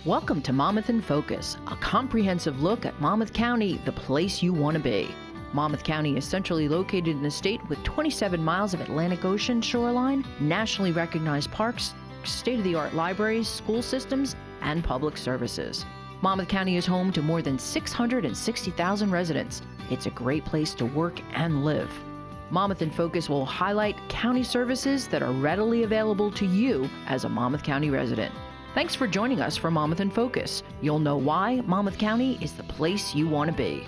Welcome to Monmouth In Focus, a comprehensive look at Monmouth County, the place you want to be. Monmouth County is centrally located in the state with 27 miles of Atlantic Ocean shoreline, nationally recognized parks, state-of-the-art libraries, school systems, and public services. Monmouth County is home to more than 660,000 residents. It's a great place to work and live. Monmouth In Focus will highlight county services that are readily available to you as a Monmouth County resident. Thanks for joining us for Monmouth In Focus. You'll know why Monmouth County is the place you want to be.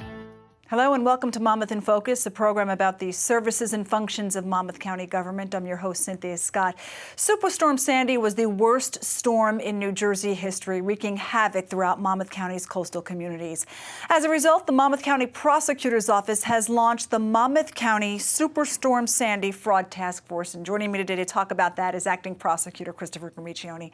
Hello and welcome to Monmouth In Focus, a program about the services and functions of Monmouth County government. I'm your host, Cynthia Scott. Superstorm Sandy was the worst storm in New Jersey history, wreaking havoc throughout Monmouth County's coastal communities. As a result, the Monmouth County Prosecutor's Office has launched the Monmouth County Superstorm Sandy Fraud Task Force. And joining me today to talk about that is Acting Prosecutor Christopher Gramiccioni.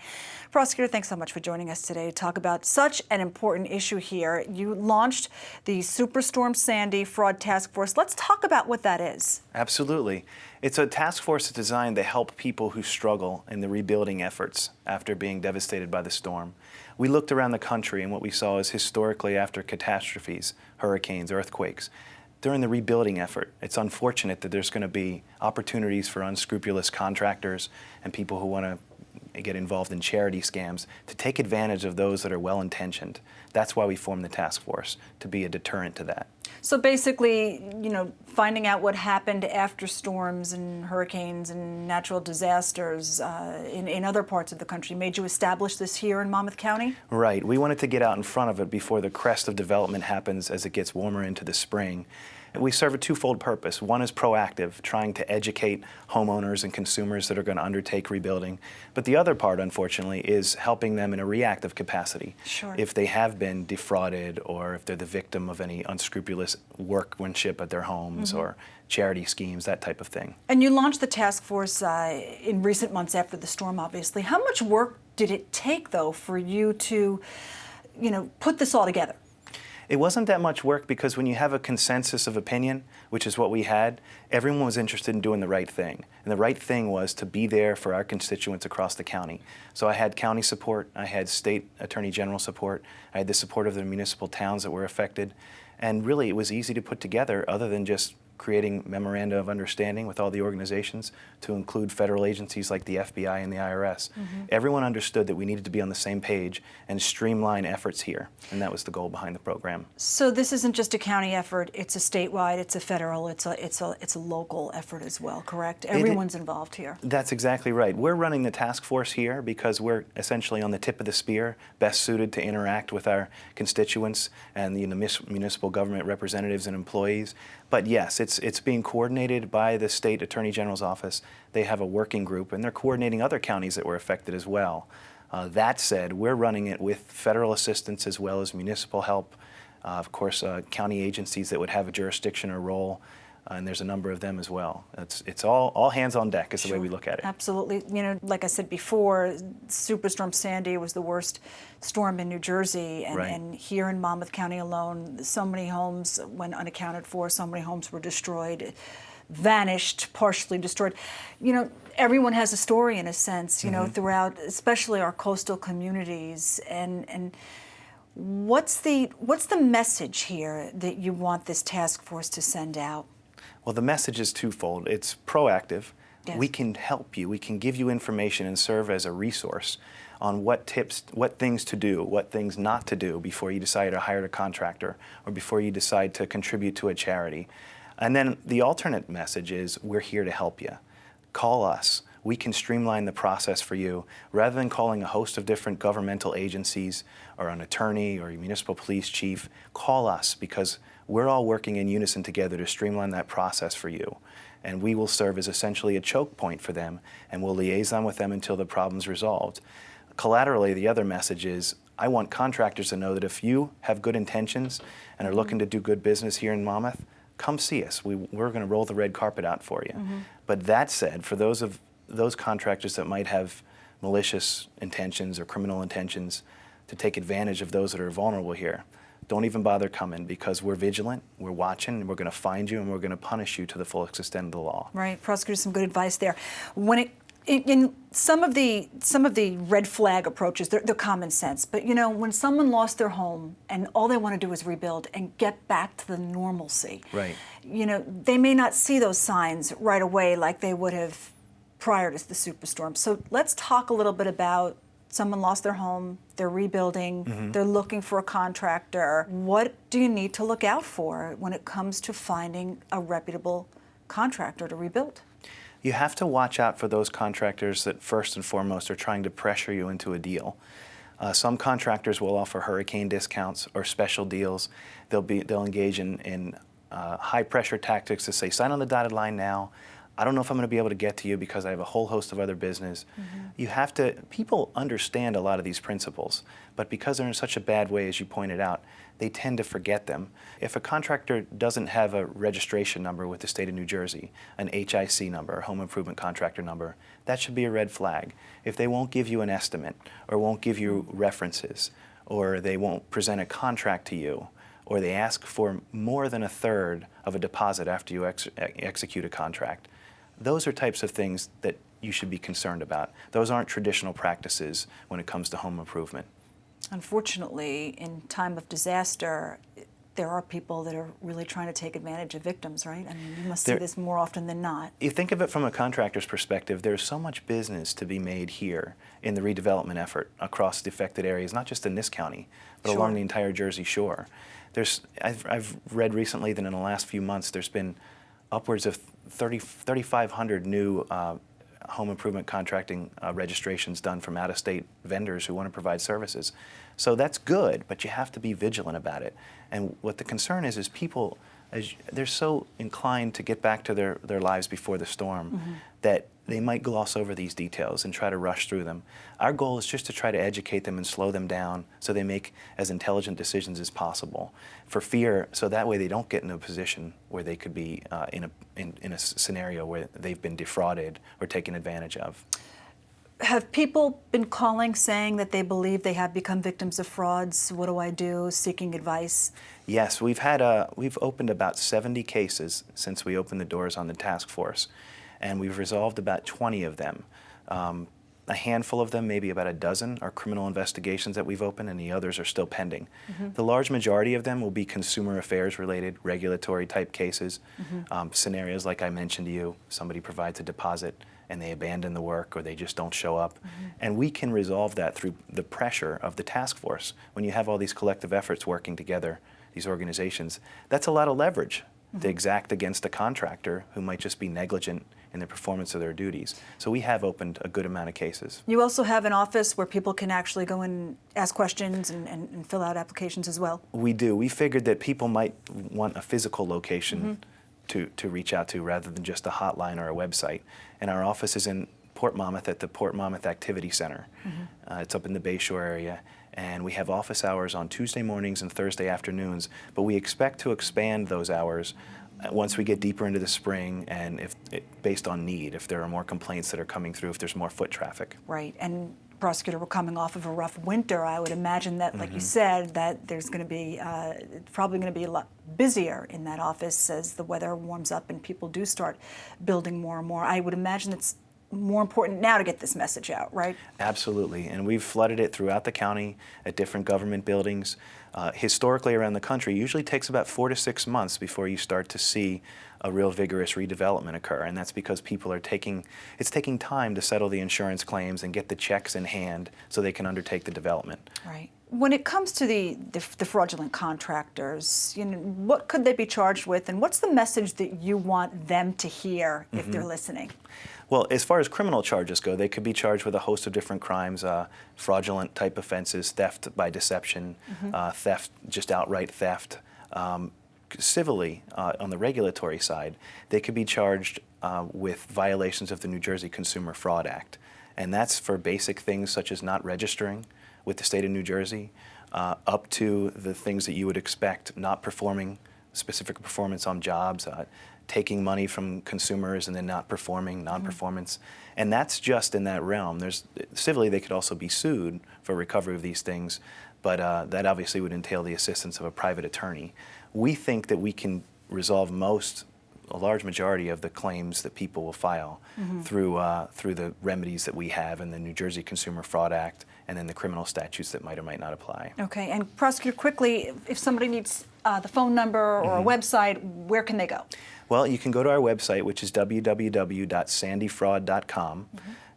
Prosecutor, thanks so much for joining us today to talk about such an important issue here. You launched the Superstorm Sandy Fraud Task Force. Let's talk about what that is. Absolutely. It's a task force designed to help people who struggle in the rebuilding efforts after being devastated by the storm. We looked around the country and what we saw is historically after catastrophes, hurricanes, earthquakes, during the rebuilding effort, it's unfortunate that there's going to be opportunities for unscrupulous contractors and people who want to get involved in charity scams to take advantage of those that are well-intentioned. That's why we formed the task force, to be a deterrent to that. So basically, finding out what happened after storms and hurricanes and natural disasters in other parts of the country made you establish this here in Monmouth County? Right. We wanted to get out in front of it before the crest of development happens as it gets warmer into the spring. We serve a twofold purpose. One is proactive, trying to educate homeowners and consumers that are going to undertake rebuilding. But the other part, unfortunately, is helping them in a reactive capacity. Sure. If they have been defrauded or if they're the victim of any unscrupulous workmanship at their homes or charity schemes, that type of thing. And you launched the task force in recent months after the storm, obviously. How much work did it take, though, for you to, put this all together? It wasn't that much work because when you have a consensus of opinion, which is what we had, everyone was interested in doing the right thing. And the right thing was to be there for our constituents across the county. So I had county support, I had state attorney general support, I had the support of the municipal towns that were affected. And really it was easy to put together other than just creating memoranda of understanding with all the organizations to include federal agencies like the FBI and the IRS. Everyone understood that we needed to be on the same page and streamline efforts here, and that was the goal behind the program. So this isn't just a county effort, it's a statewide, it's a federal, it's a local effort as well, correct? Everyone's involved here. That's exactly right. We're running the task force here because we're essentially on the tip of the spear, best suited to interact with our constituents and the municipal government representatives and employees. But yes, it's being coordinated by the state attorney general's office. They have a working group, and they're coordinating other counties that were affected as well. That said, we're running it with federal assistance as well as municipal help. Of course, county agencies that would have a jurisdiction or role, and there's a number of them as well. It's all hands on deck is the way we look at it. Absolutely. Like I said before, Superstorm Sandy was the worst storm in New Jersey, and here in Monmouth County alone, so many homes went unaccounted for, so many homes were destroyed, vanished, partially destroyed. Everyone has a story in a sense, throughout, especially our coastal communities. And what's the message here that you want this task force to send out? Well, the message is twofold. It's proactive. Yes. We can help you. We can give you information and serve as a resource on what tips, what things to do, what things not to do before you decide to hire a contractor or before you decide to contribute to a charity. And then the alternate message is we're here to help you. Call us. We can streamline the process for you. Rather than calling a host of different governmental agencies or an attorney or a municipal police chief, call us because we're all working in unison together to streamline that process for you. And we will serve as essentially a choke point for them, and we'll liaison with them until the problem's resolved. Collaterally, the other message is I want contractors to know that if you have good intentions and are looking to do good business here in Monmouth, come see us. We're going to roll the red carpet out for you. But that said, for those contractors that might have malicious intentions or criminal intentions to take advantage of those that are vulnerable here, don't even bother coming because we're vigilant, we're watching, and we're going to find you and we're going to punish you to the fullest extent of the law. Right, prosecutor, some good advice there. When it In some of the red flag approaches, they're common sense. But you know, when someone lost their home and all they want to do is rebuild and get back to the normalcy, right? You know, they may not see those signs right away like they would have prior to the superstorm. So let's talk a little bit about someone lost their home, they're rebuilding, they're looking for a contractor. What do you need to look out for when it comes to finding a reputable contractor to rebuild? You have to watch out for those contractors that first and foremost are trying to pressure you into a deal. Some contractors will offer hurricane discounts or special deals. They'll engage in high pressure tactics to say, sign on the dotted line now. I don't know if I'm going to be able to get to you because I have a whole host of other business. People understand a lot of these principles, but because they're in such a bad way, as you pointed out, they tend to forget them. If a contractor doesn't have a registration number with the state of New Jersey, an HIC number, a home improvement contractor number, that should be a red flag. If they won't give you an estimate or won't give you references or they won't present a contract to you or they ask for more than a third of a deposit after you execute a contract, those are types of things that you should be concerned about. Those aren't traditional practices when it comes to home improvement. Unfortunately, in time of disaster, there are people that are really trying to take advantage of victims, right? I mean, you must see this more often than not. You think of it from a contractor's perspective, there's so much business to be made here in the redevelopment effort across the affected areas, not just in this county, but along the entire Jersey Shore. I've read recently that in the last few months there's been upwards of 3,500 new home improvement contracting registrations done from out-of-state vendors who want to provide services. So that's good, but you have to be vigilant about it. And what the concern is people, they're so inclined to get back to their lives before the storm that they might gloss over these details and try to rush through them. Our goal is just to try to educate them and slow them down so they make as intelligent decisions as possible for fear, so that way they don't get in a position where they could be in a scenario where they've been defrauded or taken advantage of. Have people been calling saying that they believe they have become victims of frauds? What do I do? Seeking advice? Yes, we've opened about 70 cases since we opened the doors on the task force, and we've resolved about 20 of them. A handful of them, maybe about a dozen, are criminal investigations that we've opened, and the others are still pending. The large majority of them will be consumer affairs related, regulatory type cases, scenarios like I mentioned to you, somebody provides a deposit and they abandon the work or they just don't show up. And we can resolve that through the pressure of the task force. When you have all these collective efforts working together, these organizations, that's a lot of leverage to exact against a contractor who might just be negligent in the performance of their duties. So we have opened a good amount of cases. You also have an office where people can actually go and ask questions and fill out applications as well? We do. We figured that people might want a physical location to reach out to rather than just a hotline or a website. And our office is in Port Monmouth at the Port Monmouth Activity Center. It's up in the Bayshore area. And we have office hours on Tuesday mornings and Thursday afternoons, but we expect to expand those hours once we get deeper into the spring and based on need, if there are more complaints that are coming through, if there's more foot traffic. Right, and Prosecutor, we're coming off of a rough winter. I would imagine that, like you said, that there's going to be, probably going to be a lot busier in that office as the weather warms up and people do start building more and more. I would imagine it's more important now to get this message out, right? Absolutely, and we've flooded it throughout the county at different government buildings. Historically around the country, it usually takes about 4 to 6 months before you start to see a real vigorous redevelopment occur, and that's because people are it's taking time to settle the insurance claims and get the checks in hand so they can undertake the development. Right. When it comes to the fraudulent contractors, you know, what could they be charged with, and what's the message that you want them to hear if they're listening? Well, as far as criminal charges go, they could be charged with a host of different crimes, fraudulent type offenses, theft by deception, theft, just outright theft. Civilly, on the regulatory side, they could be charged with violations of the New Jersey Consumer Fraud Act. And that's for basic things such as not registering with the state of New Jersey, up to the things that you would expect, not performing specific performance on jobs, taking money from consumers and then not performing, non-performance. And that's just in that realm. Civilly, they could also be sued for recovery of these things, but that obviously would entail the assistance of a private attorney. We think that we can resolve most a large majority of the claims that people will file through the remedies that we have in the New Jersey Consumer Fraud Act and then the criminal statutes that might or might not apply. Okay, and prosecutor, quickly, if somebody needs the phone number or a website, where can they go? Well, you can go to our website, which is www.sandyfraud.com,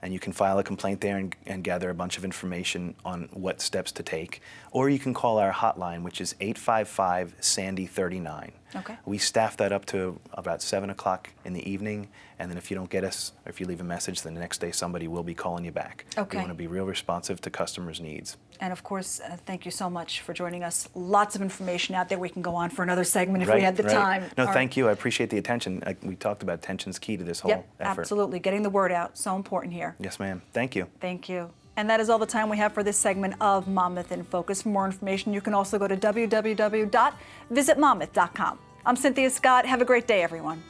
and you can file a complaint there and gather a bunch of information on what steps to take. Or you can call our hotline, which is 855-SANDY-39. Okay. We staff that up to about 7 o'clock in the evening, and then if you don't get us, or if you leave a message, then the next day somebody will be calling you back. Okay. We want to be real responsive to customers' needs. And of course, thank you so much for joining us. Lots of information out there. We can go on for another segment if we had the time. No, All thank you. I appreciate the attention. We talked about attention's key to this whole Yep, effort. absolutely. Getting the word out, so important here. Yes, ma'am. Thank you. Thank you. And that is all the time we have for this segment of Monmouth in Focus. For more information, you can also go to www.visitmonmouth.com. I'm Cynthia Scott. Have a great day, everyone.